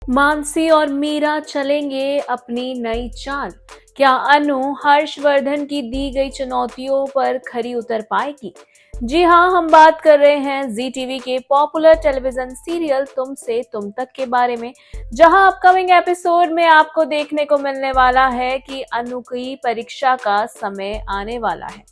मानसी और मीरा चलेंगे अपनी नई चाल। क्या अनु हर्षवर्धन की दी गई चुनौतियों पर खरी उतर पाएगी? जी हाँ, हम बात कर रहे हैं जी टीवी के पॉपुलर टेलीविजन सीरियल तुम से तुम तक के बारे में, जहां अपकमिंग एपिसोड में आपको देखने को मिलने वाला है कि अनु की परीक्षा का समय आने वाला है।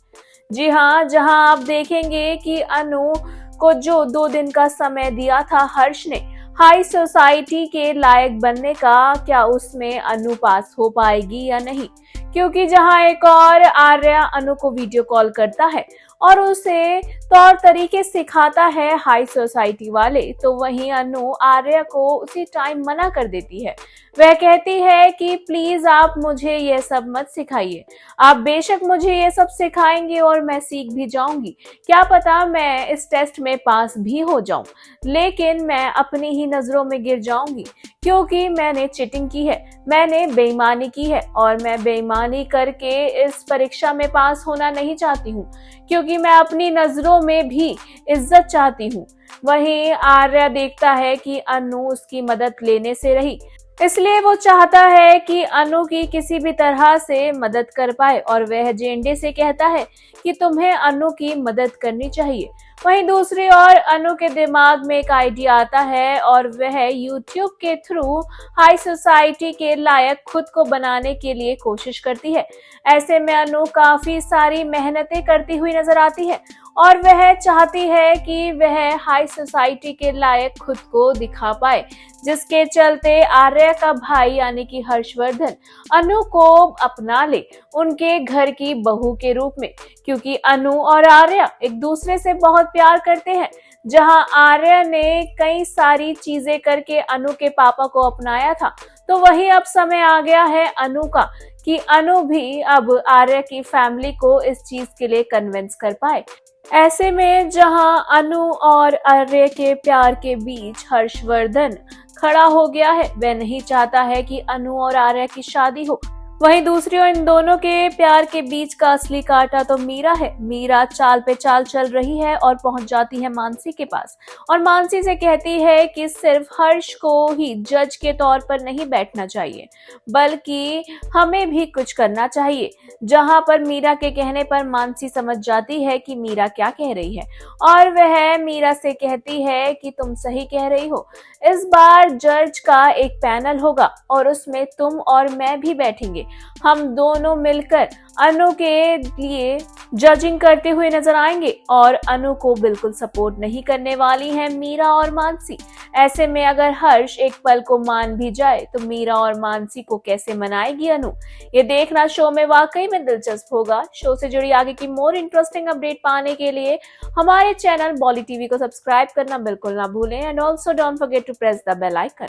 जी हाँ, जहां आप देखेंगे कि अनु को जो 2 दिन का समय दिया था हर्ष ने हाई सोसाइटी के लायक बनने का, क्या उसमें अनु पास हो पाएगी या नहीं? क्योंकि जहां एक और आर्या अनु को वीडियो कॉल करता है और उसे तौर तरीके सिखाता है हाई सोसाइटी वाले, तो वहीं अनु आर्या को उसी टाइम मना कर देती है। वह कहती है कि प्लीज आप मुझे ये सब मत सिखाइए, आप बेशक मुझे ये सब सिखाएंगे और मैं सीख भी जाऊंगी, क्या पता मैं इस टेस्ट में पास भी हो जाऊं, लेकिन मैं अपनी ही नजरों में गिर जाऊंगी क्योंकि मैंने चीटिंग की है, मैंने बेईमानी की है और मैं बेईमानी करके इस परीक्षा में पास होना नहीं चाहती हूँ, क्योंकि मैं अपनी नजरों में भी इज्जत चाहती हूँ। वहीं आर्या देखता है कि अनु उसकी मदद लेने से रही, इसलिए वो चाहता है कि अनु की किसी भी तरह से मदद कर पाए और वह जेंडे से कहता है कि तुम्हें अनु की मदद करनी चाहिए। वहीं दूसरी ओर अनु के दिमाग में एक आइडिया आता है और वह YouTube के थ्रू हाई सोसाइटी के लायक खुद को बनाने के लिए कोशिश करती है। ऐसे में अनु काफी सारी मेहनतें करती हुई नजर आती है और वह चाहती है कि वह हाई सोसाइटी के लायक खुद को दिखा पाए, जिसके चलते आर्या का भाई यानी कि हर्षवर्धन अनु को अपना ले उनके घर की बहू के रूप में, क्योंकि अनु और आर्या एक दूसरे से बहुत प्यार करते हैं। जहां आर्या ने कई सारी चीजें करके अनु के पापा को अपनाया था, तो वही अब समय आ गया है अनु का कि अनु भी अब आर्या की फैमिली को इस चीज के लिए कन्विंस कर पाए। ऐसे में जहां अनु और आर्या के प्यार के बीच हर्षवर्धन खड़ा हो गया है, वह नहीं चाहता है कि अनु और आर्या की शादी हो। वहीं दूसरी ओर इन दोनों के प्यार के बीच का असली कांटा तो मीरा है। मीरा चाल पे चाल चल रही है और पहुंच जाती है मानसी के पास और मानसी से कहती है कि सिर्फ हर्ष को ही जज के तौर पर नहीं बैठना चाहिए, बल्कि हमें भी कुछ करना चाहिए। जहां पर मीरा के कहने पर मानसी समझ जाती है कि मीरा क्या कह रही है और वह मीरा से कहती है कि तुम सही कह रही हो, इस बार जज का एक पैनल होगा और उसमें तुम और मैं भी बैठेंगे। हम दोनों मिलकर अनु के लिए जजिंग करते हुए नजर आएंगे और अनु को बिल्कुल सपोर्ट नहीं करने वाली है मीरा और मानसी। ऐसे में अगर हर्ष एक पल को मान भी जाए तो मीरा और मानसी को कैसे मनाएगी अनु, ये देखना शो में वाकई में दिलचस्प होगा। शो से जुड़ी आगे की मोर इंटरेस्टिंग अपडेट पाने के लिए हमारे चैनल बॉली टीवी को सब्सक्राइब करना बिल्कुल ना भूलें and also don't forget to press the bell icon.